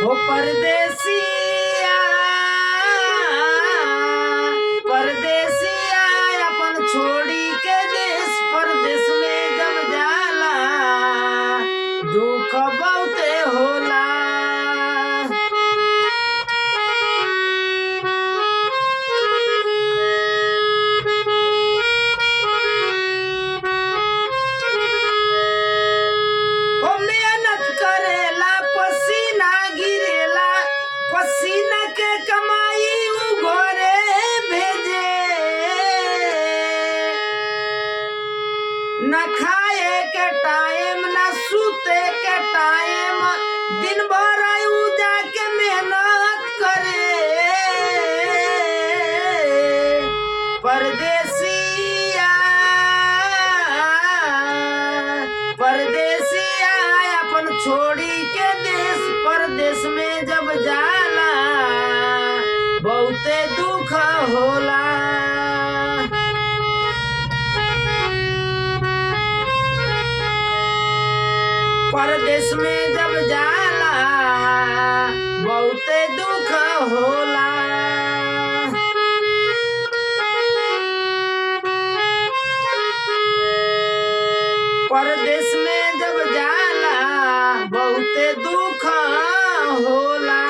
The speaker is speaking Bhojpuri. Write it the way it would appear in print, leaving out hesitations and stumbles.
हो परदेसिया परदेसिया अपन छोड़ी के देश परदेश में जब जाला दुख बहुते होला। ओ मेहनत करेला पसीना गिरेला पसीना के कमाई उ घरे भेजे न खाए के टाइम न सूते के टाइम दिन भर उ जाके मेहनत करे। परदेसिया परदेसिया अपन छोड़ी के देश परदेश में जब जाला बहुते दुख होला। परदेश में जब जाला बहुते दुख होला। परदेश में जब जाला बहुते दुख होला।